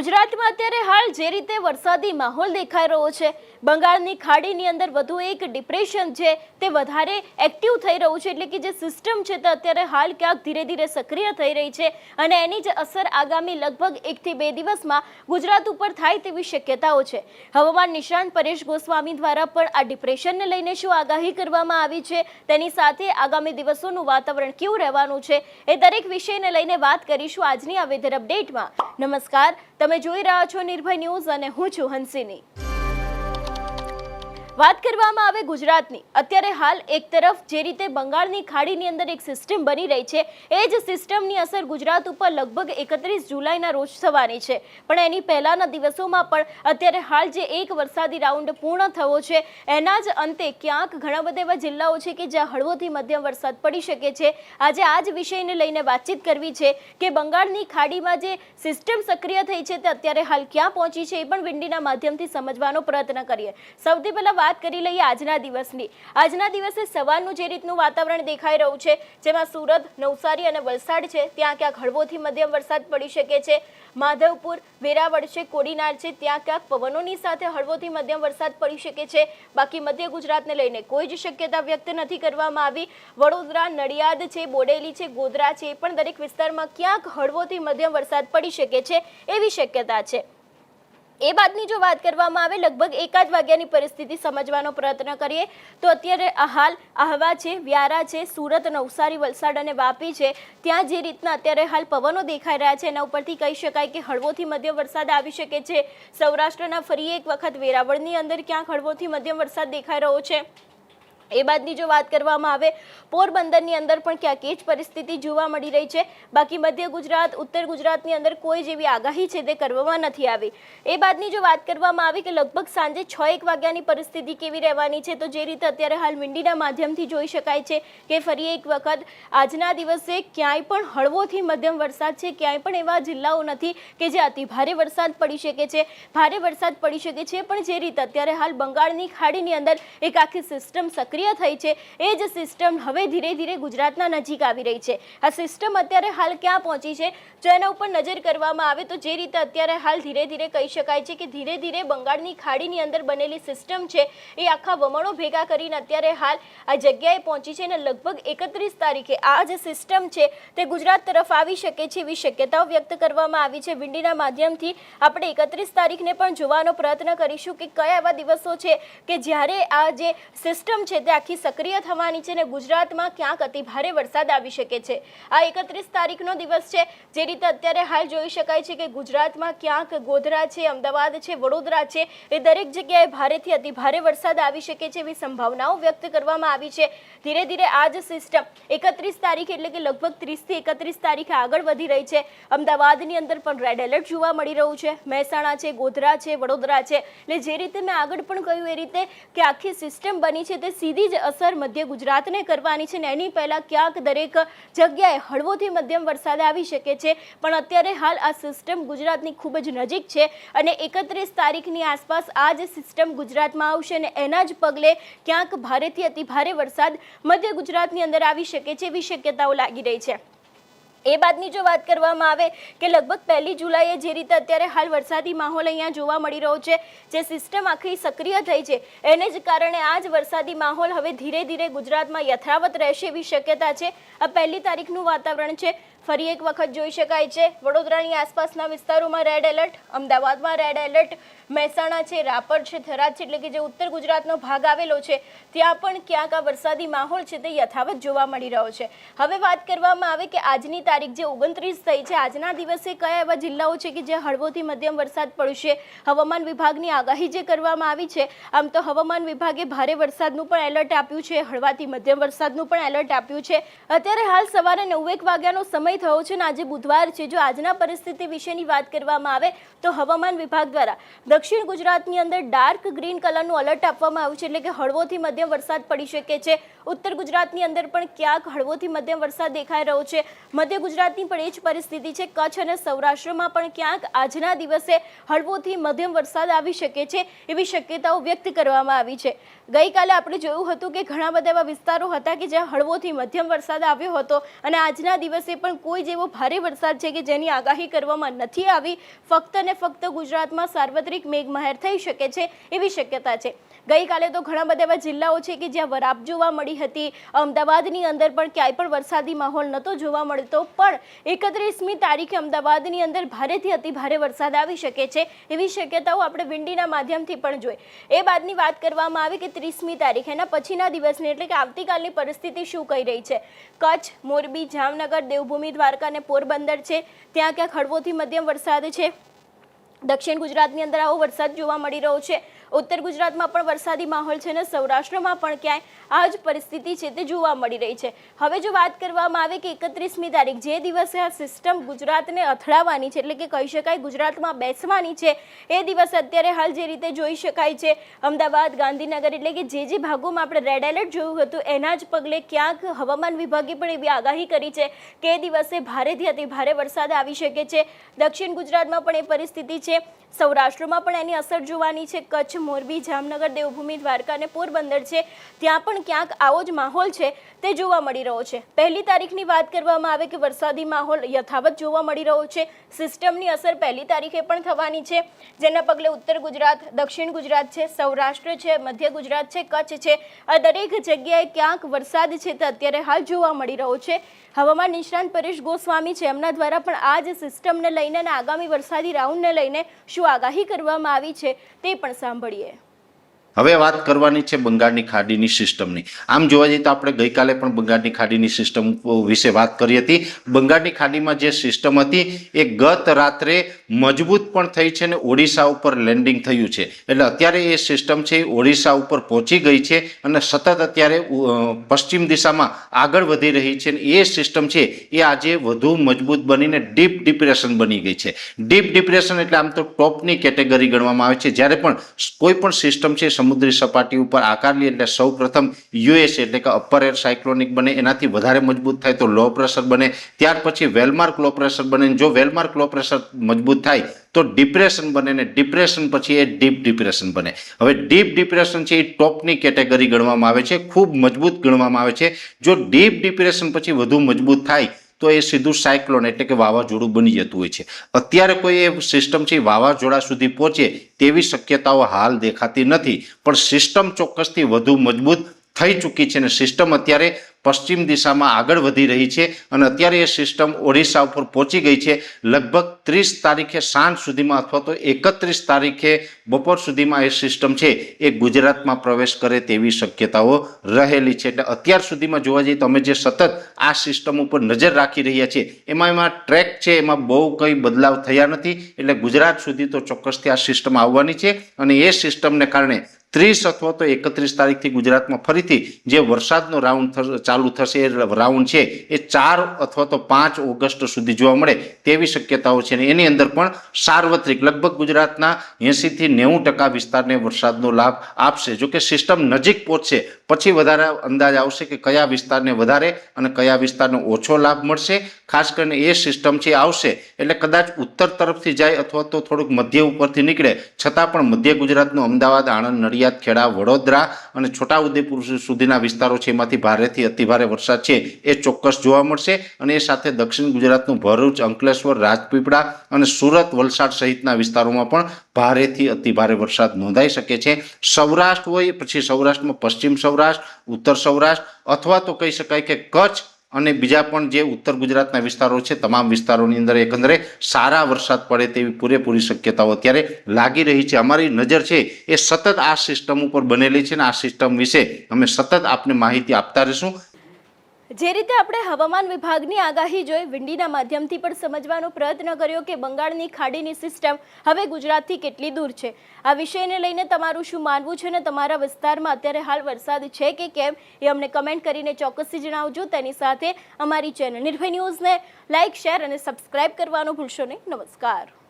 ગુજરાતમાં અત્યારે હાલ જે રીતે વરસાદી માહોલ દેખાઈ રહ્યો છે, બંગાળની ખાડીની અંદર વધુ એક ડિપ્રેશન છે તે વધારે એક્ટિવ થઈ રહ્યું છે, એટલે કે જે સિસ્ટમ છે તે અત્યારે હાલ ક્યાંક ધીરે ધીરે સક્રિય થઈ રહી છે અને એની જ અસર આગામી લગભગ 1 થી 2 દિવસમાં ગુજરાત ઉપર થાય તેવી શક્યતાઓ છે। હવામાન નિષ્ણાત પરેશ ગોસ્વામી દ્વારા પણ આ ડિપ્રેશનને લઈને શું આગાહી કરવામાં આવી છે, તેની સાથે આગામી દિવસોનું વાતાવરણ કેવું રહેવાનું છે, એ દરેક વિષયને લઈને વાત કરીશું આજની આ વેધર અપડેટમાં। નમસ્કાર, તમે જોઈ રહ્યા છો નિર્ભય ન્યૂઝ અને હું છું હંસિની। વાત કરવામાં આવે ગુજરાતની, અત્યારે હાલ એક તરફ જે રીતે બંગાળની ખાડીની અંદર એક સિસ્ટમ બની રહી છે, એ જ સિસ્ટમની અસર ગુજરાત ઉપર લગભગ 31 જુલાઈના રોજ થવાની છે, પણ એની પહેલાના દિવસોમાં પણ અત્યારે હાલ જે એક વરસાદી રાઉન્ડ પૂર્ણ થયો છે એના જ અંતે ક્યાંક ઘણા બધા એવા જિલ્લાઓ છે કે જ્યાં હળવોથી મધ્યમ વરસાદ પડી શકે છે। આજે આ જ વિષયને લઈને વાતચીત કરવી છે કે બંગાળની ખાડીમાં જે સિસ્ટમ સક્રિય થઈ છે તે અત્યારે હાલ ક્યાં પહોંચી છે, એ પણ વિંડીના માધ્યમથી સમજવાનો પ્રયત્ન કરીએ। સૌથી પહેલા વાત કરી લઈએ આજના દિવસની। આજના દિવસે સવારનું જે રીતનું વાતાવરણ દેખાઈ રહ્યું છે, જેમાં સુરત, નવસારી અને વલસાડ છે ત્યાં ક્યાંક હળવોથી મધ્યમ વરસાદ પડી શકે છે। માધવપુર, વેરાવળ છે, કોડીનાર છે ત્યાં ક્યાંક પવનોની સાથે હળવોથી મધ્યમ વરસાદ પડી શકે છે। બાકી મધ્ય ગુજરાતને લઈને કોઈ જ શક્યતા વ્યક્ત નથી કરવામાં આવી। વડોદરા, નડિયાદ છે, બોડેલી છે, ગોધરા છે, એ પણ દરેક વિસ્તારમાં ક્યાંક હળવોથી મધ્યમ વરસાદ પડી શકે છે એવી શક્યતા છે। એ બાદની જો વાત કરવામાં આવે, લગભગ 1 વાગ્યાની પરિસ્થિતિ સમજવાનો પ્રયત્ન કરીએ તો અત્યારે હાલ આહવા છે, વ્યારા છે, સુરત, નવસારી, વલસાડ અને વાપી છે ત્યાં જે રીતના અત્યારે હાલ પવનો દેખાઈ રહ્યા છે એના ઉપરથી કહી શકાય કે હળવોથી મધ્યમ વરસાદ આવી શકે છે। સૌરાષ્ટ્રના ફરી એક વખત વેરાવળની અંદર ક્યાંક હળવોથી મધ્યમ વરસાદ દેખાઈ રહ્યો છે। એ બાદની જો વાત કરવામાં આવે, પોરબંદરની અંદર પણ ક્યાંક એ જ પરિસ્થિતિ જોવા મળી રહી છે। બાકી મધ્ય ગુજરાત, ઉત્તર ગુજરાતની અંદર કોઈ જેવી આગાહી છે તે કરવામાં નથી આવી। એ બાદની જો વાત કરવામાં આવે કે લગભગ સાંજે 6-1 વાગ્યાની પરિસ્થિતિ કેવી રહેવાની છે, તો જે રીતે અત્યારે હાલ વિંડીના માધ્યમથી જોઈ શકાય છે કે ફરી એક વખત આજના દિવસે ક્યાંય પણ હળવોથી મધ્યમ વરસાદ છે, ક્યાંય પણ એવા જિલ્લાઓ નથી કે જે અતિ ભારે વરસાદ પડી શકે છે, ભારે વરસાદ પડી શકે છે। પણ જે રીતે અત્યારે હાલ બંગાળની ખાડીની અંદર એક આખી સિસ્ટમ સક્રિય થઈ છે, એ જ સિસ્ટમ હવે ધીરે ધીરે ગુજરાતના નજીક આવી રહી છે। આ સિસ્ટમ અત્યારે હાલ ક્યાં પહોંચી છે, જો એના ઉપર નજર કરવામાં આવે તો જે રીતે અત્યારે હાલ ધીરે ધીરે કહી શકાય છે કે ધીરે ધીરે બંગાળની ખાડીની અંદર બનેલી સિસ્ટમ છે એ આખા વમણો ભેગા કરીને અત્યારે હાલ આ જગ્યાએ પહોંચી છે અને લગભગ 31 તારીખે આ જે સિસ્ટમ છે તે ગુજરાત તરફ આવી શકે છે એવી શક્યતાઓ વ્યક્ત કરવામાં આવી છે। વિંડીના માધ્યમથી આપણે 31 તારીખને પણ જોવાનો પ્રયત્ન કરીશું કે કયા એવા દિવસો છે કે જ્યારે આ જે સિસ્ટમ છે આખી સક્રિય થવાની છે અને ગુજરાતમાં ક્યાંક અતિ ભારે વરસાદ આવી શકે છે। આ 31 તારીખનો દિવસ છે, જે રીતે અત્યારે હાલ જોઈ શકાય છે કે ગુજરાતમાં ક્યાંક ગોધરા છે, અમદાવાદ છે, વડોદરા છે, એ દરેક જગ્યાએ ભારેથી અતિ ભારે વરસાદ આવી શકે છે એવી સંભાવનાઓ વ્યક્ત કરવામાં આવી છે। ધીરે ધીરે આ જ સિસ્ટમ 31 તારીખ એટલે કે લગભગ 30 થી 31 તારીખે આગળ વધી રહી છે। અમદાવાદની અંદર પણ રેડ એલર્ટ જોવા મળી રહ્યું છે, મહેસાણા છે, ગોધરા છે, વડોદરા છે, એટલે જે રીતે મેં આગળ પણ કહ્યું એ રીતે કે આખી સિસ્ટમ બની છે તે સીધી જ અસર મધ્ય ગુજરાતને કરવાની છે ને એની પહેલા ક્યાંક દરેક જગ્યાએ હળવોથી મધ્યમ વરસાદ આવી શકે છે। પણ અત્યારે હાલ આ સિસ્ટમ ગુજરાતની ખૂબ જ નજીક છે અને 31 તારીખની આસપાસ આ જ સિસ્ટમ ગુજરાતમાં આવશે અને એના જ પગલે ક્યાંક ભારેથી અતિ ભારે વરસાદ મધ્ય ગુજરાતની અંદર આવી શકે છે એવી શક્યતાઓ લાગી રહી છે। એ બાદની જો વાત કરવામાં આવે કે લગભગ 1 જુલાઈએ જે રીતે અત્યારે હાલ વરસાદી માહોલ અહીંયા જોવા મળી રહ્યો છે, જે સિસ્ટમ આખી સક્રિય થઈ છે એને જ કારણે આ જ વરસાદી માહોલ હવે ધીરે ધીરે ગુજરાતમાં યથાવત રહેશે એવી શક્યતા છે। આ 1 તારીખનું વાતાવરણ છે, ફરી એક વખત જોઈ શકાય છે વડોદરાની આસપાસના વિસ્તારોમાં રેડ એલર્ટ, અમદાવાદમાં રેડ એલર્ટ, મહેસાણા છે, રાપર છે, થરાદ છે, એટલે કે જે ઉત્તર ગુજરાતનો ભાગ આવેલો છે ત્યાં પણ ક્યાંક આ વરસાદી માહોલ છે તે યથાવત જોવા મળી રહ્યો છે। હવે વાત કરવામાં આવે કે આજની તારીખ જે 29 થઈ છે, આજના દિવસે કયા એવા જિલ્લાઓ છે કે જ્યાં હળવોથી મધ્યમ વરસાદ પડશે। હવામાન વિભાગની આગાહી જે કરવામાં આવી છે, આમ તો હવામાન વિભાગે ભારે વરસાદનું પણ એલર્ટ આપ્યું છે, હળવાથી મધ્યમ વરસાદનું પણ એલર્ટ આપ્યું છે। અત્યારે હાલ સવારે 9-1 વાગ્યાનો સમય થયો છે અને આજે બુધવાર છે। જો આજના પરિસ્થિતિ વિશેની વાત કરવામાં આવે તો હવામાન વિભાગ દ્વારા દક્ષિણ ગુજરાતની અંદર ડાર્ક ગ્રીન કલરનું એલર્ટ આપવામાં આવ્યું છે, એટલે કે હળવોથી મધ્યમ વરસાદ પડી શકે છે। ઉત્તર ગુજરાતની અંદર પણ ક્યાંક હળવોથી મધ્યમ વરસાદ દેખાઈ રહ્યો છે। મધ્ય ગુજરાતની પણ એ જ પરિસ્થિતિ છે। કચ્છ અને સૌરાષ્ટ્રમાં પણ ક્યાંક આજના દિવસે હળવોથી મધ્યમ વરસાદ આવી શકે છે એવી શક્યતાઓ વ્યક્ત કરવામાં આવી છે। ગઈકાલે આપણે જોયું હતું કે ઘણા બધા એવા વિસ્તારો હતા કે જ્યાં હળવોથી મધ્યમ વરસાદ આવ્યો હતો અને આજના દિવસે પણ કોઈ જેવો ભારે વરસાદ છે કે જેની આગાહી કરવામાં નથી આવી. ફક્ત ને ફક્ત ગુજરાતમાં સાર્વત્રિક મેઘમહેર થઈ શકે છે એવી શક્યતા છે. ગઈકાલે તો ઘણા બધા એવા જિલ્લાઓ છે કે જ્યાં વરાપ જોવા મળી હતી. અમદાવાદની અંદર પણ ક્યાંય પણ વરસાદી માહોલ નહોતો જોવા મળતો, પણ 31મી તારીખે અમદાવાદની અંદર ભારેથી અતિ ભારે વરસાદ આવી શકે છે એવી શક્યતાઓ આપણે વિંડીના માધ્યમથી પણ જોઈ. એ બાદની વાત કરવામાં આવી કે 30મી તારીખે એના પછીના દિવસની એટલે કે આવતીકાલની પરિસ્થિતિ શું કહી રહી છે. કચ્છ, મોરબી, જામનગર, દેવભૂમિ, દ્વારકા અને પોરબંદર છે ત્યાં ક્યાંક હળવોથી મધ્યમ વરસાદ છે. દક્ષિણ ગુજરાતની અંદર આવો વરસાદ જોવા મળી રહ્યો છે. ઉત્તર ગુજરાતમાં પણ વરસાદી માહોલ છે અને સૌરાષ્ટ્રમાં પણ ક્યાંય આ જ પરિસ્થિતિ છે તે જોવા મળી રહી છે. હવે જો વાત કરવામાં આવે કે 31મી તારીખ જે દિવસે આ સિસ્ટમ ગુજરાતને અથડાવવાની છે એટલે કે કહી શકાય ગુજરાતમાં બેસવાની છે એ દિવસે અત્યારે હાલ જે રીતે જોઈ શકાય છે અમદાવાદ, ગાંધીનગર એટલે કે જે ભાગોમાં આપણે રેડ એલર્ટ જોયું હતું એના જ પગલે ક્યાંક હવામાન વિભાગે પણ એવી આગાહી કરી છે કે એ દિવસે ભારેથી અતિ ભારે વરસાદ આવી શકે છે. દક્ષિણ ગુજરાતમાં પણ એ પરિસ્થિતિ છે. સૌરાષ્ટ્રમાં પણ એની અસર જોવાની છે. કચ્છ, મોરબી, જામનગર, દેવભૂમિ, દ્વારકા અને પોરબંદર છે ત્યાં પણ ક્યાંક આવો જ માહોલ છે તે જોવા મળી રહ્યો છે. 1લી તારીખની વાત કરવામાં આવે કે વરસાદી માહોલ યથાવત જોવા મળી રહ્યો છે. સિસ્ટમની અસર 1લી તારીખે પણ થવાની છે જેના પગલે ઉત્તર ગુજરાત, દક્ષિણ ગુજરાત છે, સૌરાષ્ટ્ર છે, મધ્ય ગુજરાત છે, કચ્છ છે, આ દરેક જગ્યાએ ક્યાંક વરસાદ છે તે અત્યારે હાલ જોવા મળી રહ્યો છે. હવામાન નિષ્ણાંત પરેશ ગોસ્વામી છે એમના દ્વારા પણ આ જ સિસ્ટમને લઈને અને આગામી વરસાદી રાઉન્ડને લઈને શું આગાહી કરવામાં આવી છે તે પણ સાંભળીએ. હવે વાત કરવાની છે બંગાળની ખાડીની સિસ્ટમની. આમ જોવા જઈએ તો આપણે ગઈકાલે પણ બંગાળની ખાડીની સિસ્ટમ વિશે વાત કરી હતી. બંગાળની ખાડીમાં જે સિસ્ટમ હતી એ ગત રાત્રે મજબૂત પણ થઈ છે અને ઓડિશા ઉપર લેન્ડિંગ થયું છે. એટલે અત્યારે એ સિસ્ટમ છે એ ઓડિશા ઉપર પહોંચી ગઈ છે અને સતત અત્યારે પશ્ચિમ દિશામાં આગળ વધી રહી છે. એ સિસ્ટમ છે એ આજે વધુ મજબૂત બનીને ડીપ ડિપ્રેશન બની ગઈ છે. ડીપ ડિપ્રેશન એટલે આમ તો ટોપની કેટેગરી ગણવામાં આવે છે. જ્યારે પણ કોઈ પણ સિસ્ટમ છે સમુદ્રી સપાટી ઉપર આકાર લે એટલે સૌ પ્રથમ યુએસ એટલે કે અપર એર સાયક્લોનિક બને, એનાથી વધારે મજબૂત થાય તો લો પ્રેશર બને, ત્યાર પછી વેલમાર્ક લો પ્રેશર બને. જો વેલમાર્ક લો પ્રેશર મજબૂત થાય તો ડિપ્રેશન બને ને ડિપ્રેશન પછી એ ડીપ ડિપ્રેશન બને. હવે ડીપ ડિપ્રેશન છે એ ટોપની કેટેગરી ગણવામાં આવે છે, ખૂબ મજબૂત ગણવામાં આવે છે. જો ડીપ ડિપ્રેશન પછી વધુ મજબૂત થાય તો એ સીધું સાયક્લોન એટલે કે વાવાઝોડું બની જતું હોય છે. અત્યારે કોઈ એ સિસ્ટમ છે વાવાઝોડા સુધી પહોંચે તેવી શક્યતાઓ હાલ દેખાતી નથી, પણ સિસ્ટમ ચોક્કસથી વધુ મજબૂત થઈ ચૂકી છે અને સિસ્ટમ અત્યારે પશ્ચિમ દિશામાં આગળ વધી રહી છે અને અત્યારે એ સિસ્ટમ ઓડિશા ઉપર પહોંચી ગઈ છે. લગભગ 30 તારીખે સાંજ સુધીમાં અથવા તો 31 તારીખે બપોર સુધીમાં એ સિસ્ટમ છે એ ગુજરાતમાં પ્રવેશ કરે તેવી શક્યતાઓ રહેલી છે. એટલે અત્યાર સુધીમાં જોવા જઈએ તો અમે જે સતત આ સિસ્ટમ ઉપર નજર રાખી રહ્યા છીએ એમાં ટ્રેક છે એમાં બહુ કંઈ બદલાવ થયા નથી. એટલે ગુજરાત સુધી તો ચોક્કસથી આ સિસ્ટમ આવવાની છે અને એ સિસ્ટમને કારણે 30 અથવા તો 31 તારીખથી ગુજરાતમાં ફરીથી જે વરસાદનો રાઉન્ડ ચાલુ થશે એ રાઉન્ડ છે એ 4 અથવા તો 5 ઓગસ્ટ સુધી જોવા મળે તેવી શક્યતાઓ છે. અને એની અંદર પણ સાર્વત્રિક લગભગ ગુજરાતના 80 થી 90% વિસ્તારને વરસાદનો લાભ આપશે. જો કે સિસ્ટમ નજીક પહોંચશે પછી વધારે અંદાજ આવશે કે કયા વિસ્તારને વધારે અને કયા વિસ્તારને ઓછો લાભ મળશે. ખાસ કરીને એ સિસ્ટમ છે આવશે એટલે કદાચ ઉત્તર તરફથી જાય અથવા તો થોડુંક મધ્ય ઉપરથી નીકળે છતાં પણ મધ્ય ગુજરાતનું અમદાવાદ, આણંદ, નડિયાદ, ખેડા, વડોદરા અને છોટાઉદેપુર સુધીના વિસ્તારો છે એમાંથી ભારેથી અતિભારે વરસાદ છે એ ચોક્કસ જોવા મળશે. અને એ સાથે દક્ષિણ ગુજરાતનું ભરૂચ, અંકલેશ્વર, રાજપીપળા અને સુરત, વલસાડ સહિતના વિસ્તારોમાં પણ ભારેથી અતિભારે વરસાદ નોંધાઈ શકે છે. સૌરાષ્ટ્ર હોય પછી સૌરાષ્ટ્રમાં પશ્ચિમ સૌરાષ્ટ્ર, ઉત્તર સૌરાષ્ટ્ર અથવા તો કહી શકાય કે કચ્છ અને બીજા પણ જે ઉત્તર ગુજરાતના વિસ્તારો છે તમામ વિસ્તારોની અંદર એકંદરે સારા વરસાદ પડે તેવી પૂરેપૂરી શક્યતાઓ અત્યારે લાગી રહી છે. અમારી નજર છે એ સતત આ સિસ્ટમ ઉપર બનેલી છે અને આ સિસ્ટમ વિશે અમે સતત આપને માહિતી આપતા રહીશું. જે રીતે આપણે હવામાન વિભાગની આગાહી જોઈ વિંડીના માધ્યમથી પણ સમજવાનો પ્રયત્ન કર્યો કે બંગાળની ખાડીની સિસ્ટમ હવે ગુજરાતથી કેટલી દૂર છે. આ વિષયને લઈને તમારું શું માનવું છે અને તમારા વિસ્તારમાં અત્યારે હાલ વરસાદ છે કે કેમ એ અમને કમેન્ટ કરીને ચોક્કસથી જણાવજો. તેની સાથે અમારી ચેનલ નિર્ભય ન્યૂઝને લાઇક, શેર અને સબસ્ક્રાઇબ કરવાનું ભૂલશો નહીં. નમસ્કાર.